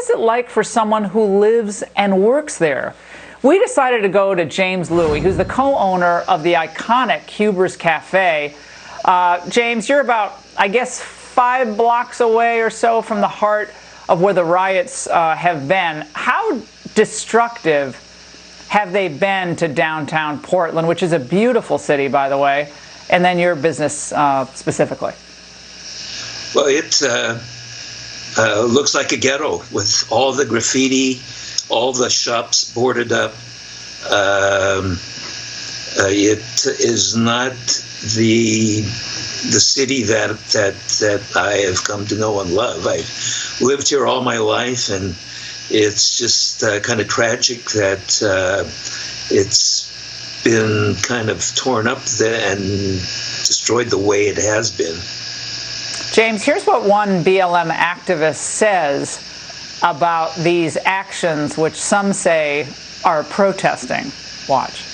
is it like for someone who lives and works there? We decided to go to James Louie, who's the co-owner of the iconic Huber's Cafe. James, you're about, I guess, 5 blocks away or so from the heart of where the riots have been. How destructive have they been to downtown Portland, which is a beautiful city, by the way, and then your business specifically? Well, it looks like a ghetto with all the graffiti, all the shops boarded up. It is not the city that I have come to know and love. I've lived here all my life, and it's just kind of tragic that it's been kind of torn up and destroyed the way it has been. James, here's what one BLM activist says about these actions, which some say are protesting. Watch.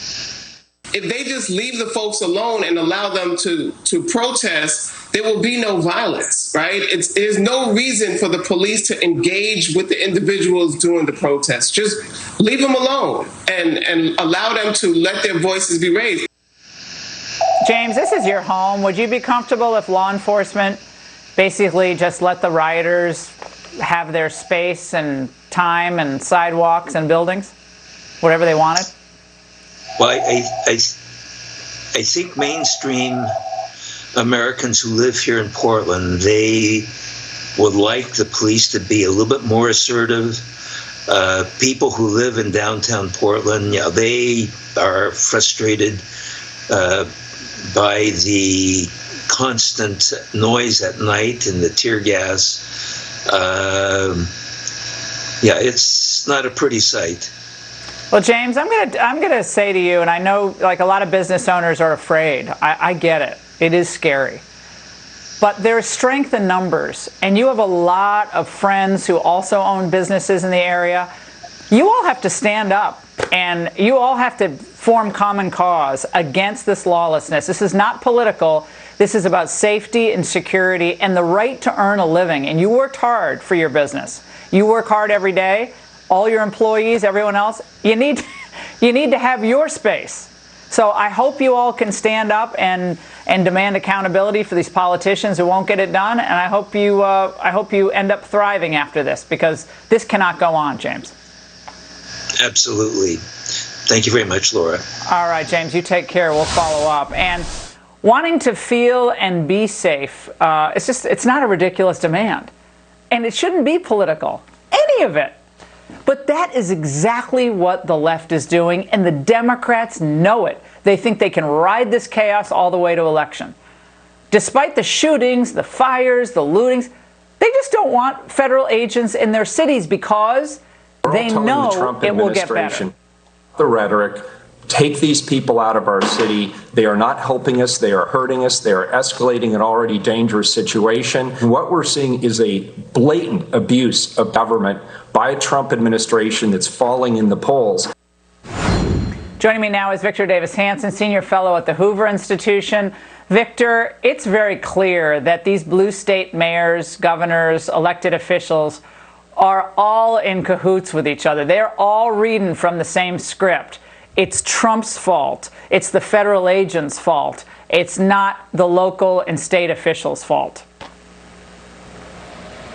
If they just leave the folks alone and allow them to protest, there will be no violence, right? There's no reason for the police to engage with the individuals doing the protest. Just leave them alone and allow them to let their voices be raised. James, this is your home. Would you be comfortable if law enforcement basically just let the rioters have their space and time and sidewalks and buildings, whatever they wanted? Well, I think mainstream Americans who live here in Portland, they would like the police to be a little bit more assertive. People who live in downtown Portland, they are frustrated by the constant noise at night and the tear gas. It's not a pretty sight. Well, James, I'm gonna say to you, and I know like a lot of business owners are afraid. I get it. It is scary. But there's strength in numbers, and you have a lot of friends who also own businesses in the area. You all have to stand up, and you all have to form common cause against this lawlessness. This is not political. This is about safety and security and the right to earn a living. And you worked hard for your business. You work hard every day. All your employees, everyone else, you need to have your space. So I hope you all can stand up and demand accountability for these politicians who won't get it done. And I hope you end up thriving after this, because this cannot go on, James. Absolutely. Thank you very much, Laura. All right, James, you take care. We'll follow up. And wanting to feel and be safe, it's not a ridiculous demand. And it shouldn't be political, any of it. But that is exactly what the left is doing, and the Democrats know it. They think they can ride this chaos all the way to election. Despite the shootings, the fires, the lootings, they just don't want federal agents in their cities because they know it will get better. The rhetoric, take these people out of our city. They are not helping us. They are hurting us. They are escalating an already dangerous situation. And what we're seeing is a blatant abuse of government by a Trump administration that's falling in the polls. Joining me now is Victor Davis Hanson, Senior Fellow at the Hoover Institution. Victor, it's very clear that these blue state mayors, governors, elected officials are all in cahoots with each other. They're all reading from the same script. It's Trump's fault. It's the federal agents' fault. It's not the local and state officials' fault.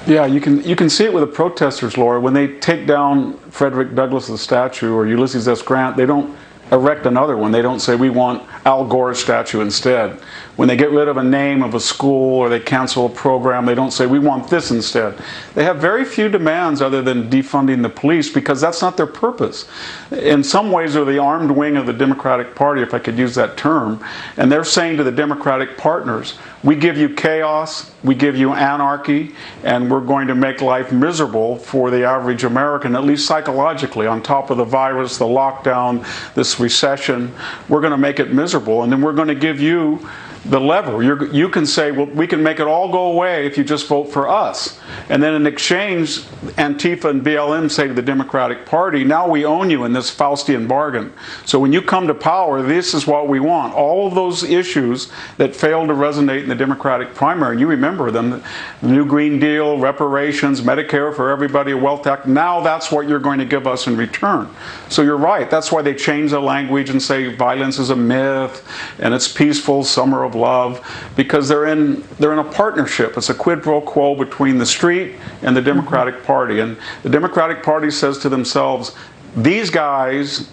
Yeah, you can see it with the protesters, Laura. When they take down Frederick Douglass's statue or Ulysses S. Grant, they don't erect another one. They don't say, we want Al Gore's statue instead. When they get rid of a name of a school or they cancel a program, they don't say, we want this instead. They have very few demands other than defunding the police, because that's not their purpose. In some ways, they're the armed wing of the Democratic Party, if I could use that term. And they're saying to the Democratic partners, we give you chaos, we give you anarchy, and we're going to make life miserable for the average American, at least psychologically, on top of the virus, the lockdown, this recession. We're going to make it miserable, and then we're going to give you the lever. You can say, well, we can make it all go away if you just vote for us. And then in exchange, Antifa and BLM say to the Democratic Party, now we own you in this Faustian bargain. So when you come to power, this is what we want. All of those issues that failed to resonate in the Democratic primary, and you remember them, the New Green Deal, reparations, Medicare for everybody, a wealth tax, now that's what you're going to give us in return. So you're right. That's why they change the language and say violence is a myth and it's peaceful, summer of love, because they're in a partnership. It's a quid pro quo between the street and the Democratic Party. And the Democratic Party says to themselves, these guys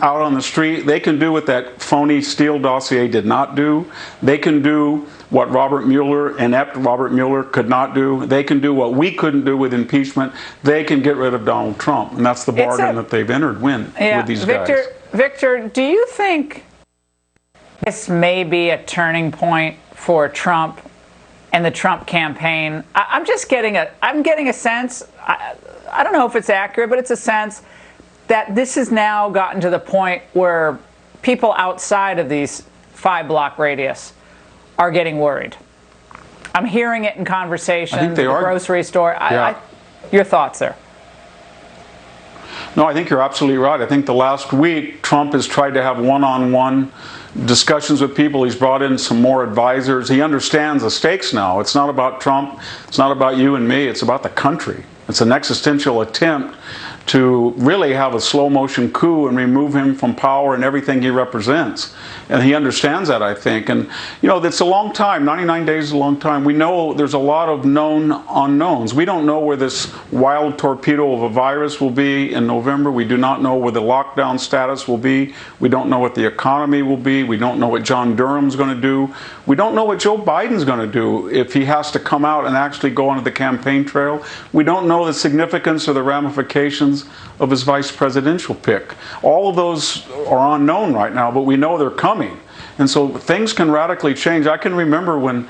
out on the street, they can do what that phony Steele dossier did not do. They can do what Robert Mueller, inept Robert Mueller, could not do. They can do what we couldn't do with impeachment. They can get rid of Donald Trump. And that's the bargain that they've entered with these guys. Victor, do you think this may be a turning point for Trump and the Trump campaign? I'm getting a sense, I don't know if it's accurate, but it's a sense that this has now gotten to the point where people outside of these 5-block radius are getting worried. I'm hearing it in conversations at the grocery store. Your thoughts there? No, I think you're absolutely right. I think the last week, Trump has tried to have one-on-one discussions with people. He's brought in some more advisors. He understands the stakes now. It's not about Trump. It's not about you and me. It's about the country. It's an existential attempt to really have a slow-motion coup and remove him from power and everything he represents. And he understands that, I think. And, you know, it's a long time. 99 days is a long time. We know there's a lot of known unknowns. We don't know where this wild torpedo of a virus will be in November. We do not know where the lockdown status will be. We don't know what the economy will be. We don't know what John Durham's going to do. We don't know what Joe Biden's going to do if he has to come out and actually go onto the campaign trail. We don't know the significance or the ramifications of his vice presidential pick. All of those are unknown right now, but we know they're coming. And so things can radically change. I can remember when,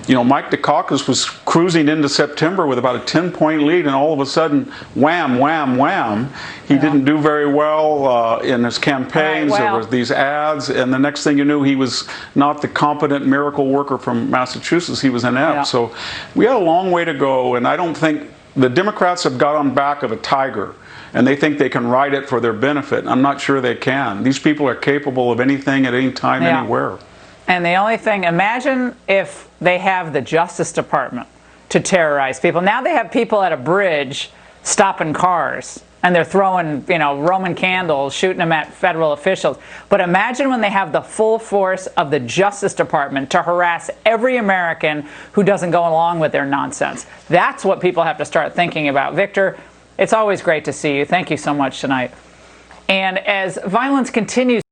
you know, Mike Dukakis was cruising into September with about a 10-point lead, and all of a sudden, wham, wham, wham, he didn't do very well in his campaigns. There was these ads, and the next thing you knew, he was not the competent miracle worker from Massachusetts. He was inept. So we had a long way to go, and I don't think the Democrats have got on back of a tiger, and they think they can ride it for their benefit. I'm not sure they can. These people are capable of anything at any time, anywhere. And the only thing, imagine if they have the Justice Department to terrorize people. Now they have people at a bridge stopping cars, and they're throwing, you know, Roman candles, shooting them at federal officials. But imagine when they have the full force of the Justice Department to harass every American who doesn't go along with their nonsense. That's what people have to start thinking about. Victor, it's always great to see you. Thank you so much tonight. And as violence continues